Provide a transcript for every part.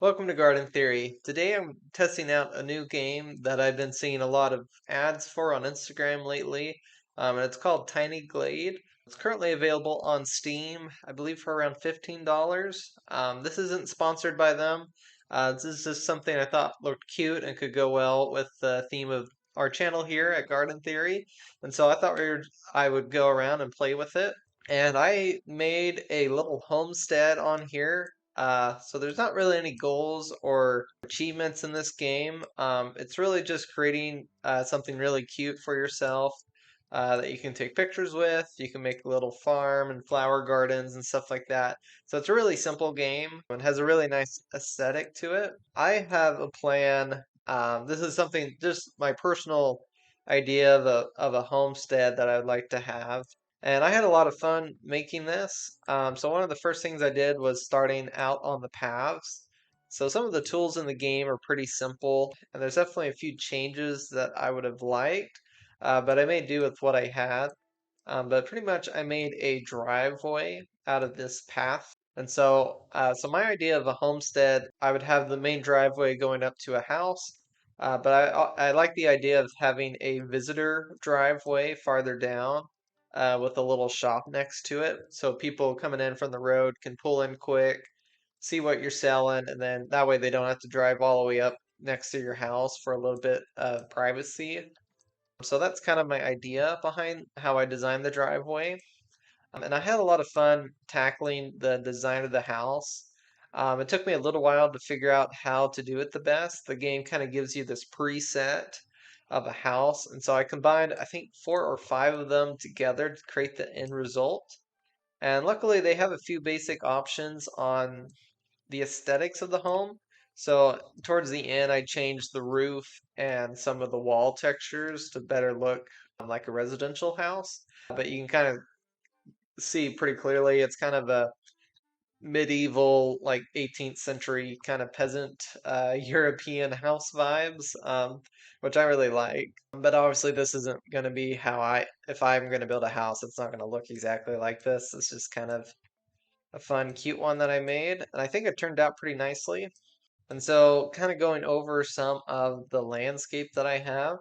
Welcome to Garden Theory. Today I'm testing out a new game that I've been seeing a lot of ads for on Instagram lately, and it's called Tiny Glade. It's currently available on Steam, I believe for around $15. This isn't sponsored by them. This is just something I thought looked cute and could go well with the theme of our channel here at Garden Theory, and so I thought I would go around and play with it. And I made a little homestead on here. So there's not really any goals or achievements in this game. It's really just creating something really cute for yourself that you can take pictures with. You can make a little farm and flower gardens and stuff like that. So it's a really simple game and has a really nice aesthetic to it. I have a plan. This is something just my personal idea of a homestead that I'd like to have. And I had a lot of fun making this. So one of the first things I did was starting out on the paths. So some of the tools in the game are pretty simple, and there's definitely a few changes that I would have liked, but I made do with what I had. But pretty much I made a driveway out of this path. And so my idea of a homestead, I would have the main driveway going up to a house, but I like the idea of having a visitor driveway farther down with a little shop next to it. So people coming in from the road can pull in quick, see what you're selling, and then that way they don't have to drive all the way up next to your house for a little bit of privacy. So that's kind of my idea behind how I designed the driveway. And I had a lot of fun tackling the design of the house. It took me a little while to figure out how to do it the best. The game kind of gives you this preset of a house, and so I combined, I think, four or five of them together to create the end result. And luckily, they have a few basic options on the aesthetics of the home. So towards the end, I changed the roof and some of the wall textures to better look like a residential house. But you can kind of see pretty clearly it's kind of a medieval, like 18th century kind of peasant European house vibes, which I really like. But obviously, this isn't going to be if I'm going to build a house, it's not going to look exactly like this. It's just kind of a fun, cute one that I made, and I think it turned out pretty nicely. And so, kind of going over some of the landscape that I have.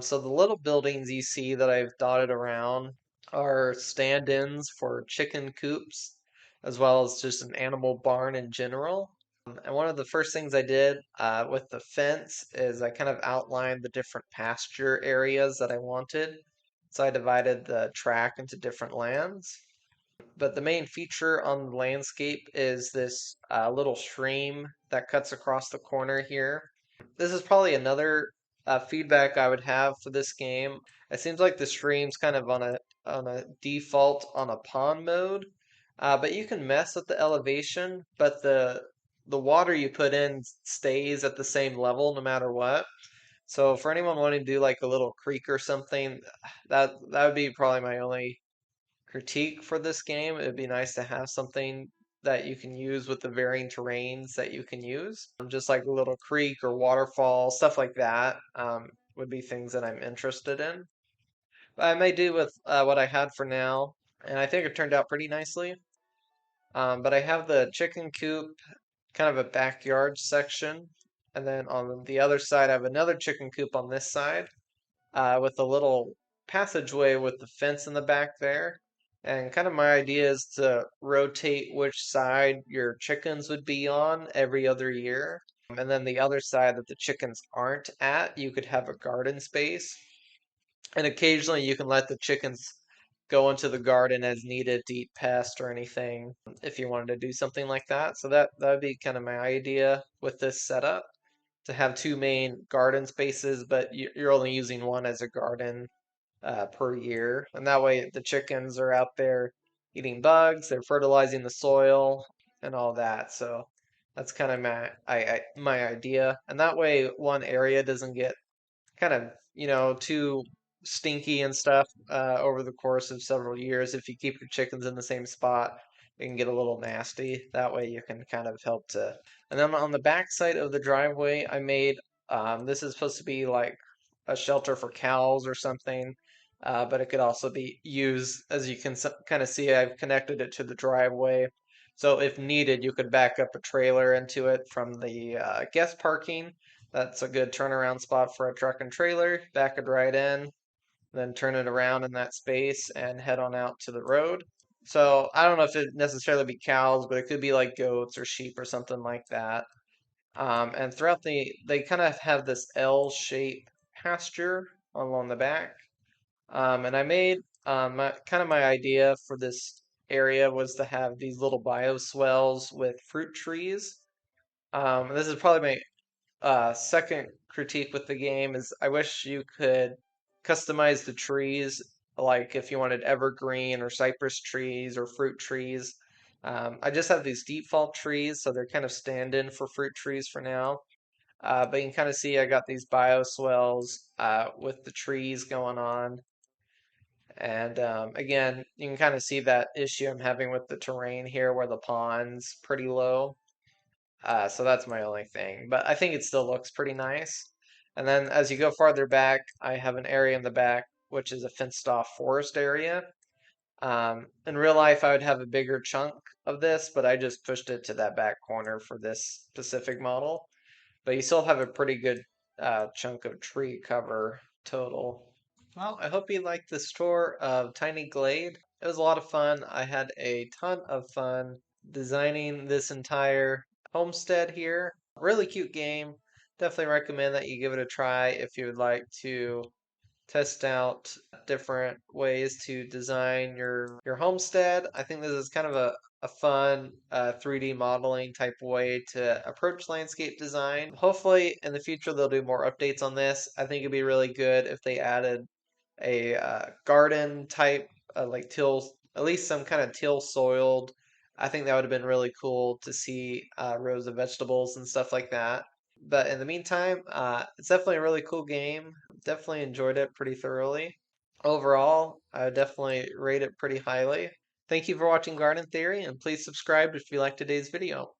So the little buildings you see that I've dotted around are stand-ins for chicken coops, as well as just an animal barn in general. And one of the first things I did with the fence is I kind of outlined the different pasture areas that I wanted. So I divided the track into different lands. But the main feature on the landscape is this little stream that cuts across the corner here. This is probably another feedback I would have for this game. It seems like the stream's kind of on a default on a pond mode, but you can mess with the elevation, but the water you put in stays at the same level no matter what. So for anyone wanting to do like a little creek or something, that would be probably my only critique for this game. It'd be nice to have something that you can use with the varying terrains that you can use. Just like a little creek or waterfall, stuff like that would be things that I'm interested in. But I may do with what I had for now, and I think it turned out pretty nicely. But I have the chicken coop, kind of a backyard section, and then on the other side, I have another chicken coop on this side with a little passageway with the fence in the back there. And kind of my idea is to rotate which side your chickens would be on every other year. And then the other side that the chickens aren't at, you could have a garden space. And occasionally you can let the chickens go into the garden as needed to eat pests or anything if you wanted to do something like that. So that would be kind of my idea with this setup to have two main garden spaces, but you're only using one as a garden per year. And that way the chickens are out there eating bugs, they're fertilizing the soil and all that. So that's kind of my idea. And that way one area doesn't get kind of, too stinky and stuff over the course of several years. If you keep your chickens in the same spot, it can get a little nasty. That way you can kind of help to. And then on the back side of the driveway, I made this is supposed to be like a shelter for cows or something. But it could also be used, as you can kind of see, I've connected it to the driveway. So if needed, you could back up a trailer into it from the guest parking. That's a good turnaround spot for a truck and trailer. Back it right in, then turn it around in that space and head on out to the road. So I don't know if it necessarily be cows, but it could be like goats or sheep or something like that. And throughout they kind of have this L-shaped pasture along the back. And I made kind of my idea for this area was to have these little bioswales with fruit trees. This is probably my second critique with the game is I wish you could customize the trees, like if you wanted evergreen or cypress trees or fruit trees. I just have these default trees, so they're kind of stand-in for fruit trees for now. But you can kind of see I got these bioswales with the trees going on. And again, you can kind of see that issue I'm having with the terrain here where the pond's pretty low. So that's my only thing. But I think it still looks pretty nice. And then as you go farther back, I have an area in the back which is a fenced off forest area. In real life, I would have a bigger chunk of this, but I just pushed it to that back corner for this specific model. But you still have a pretty good chunk of tree cover total. Well, I hope you liked this tour of Tiny Glade. It was a lot of fun. I had a ton of fun designing this entire homestead here. Really cute game. Definitely recommend that you give it a try if you would like to test out different ways to design your homestead. I think this is kind of a fun 3D modeling type way to approach landscape design. Hopefully in the future they'll do more updates on this. I think it'd be really good if they added a garden type like till at least some kind of till soiled. I think that would have been really cool to see rows of vegetables and stuff like that. But in the meantime, it's definitely a really cool game. Definitely enjoyed it pretty thoroughly. Overall, I would definitely rate it pretty highly. Thank you for watching Garden Theory, and please subscribe if you liked today's video.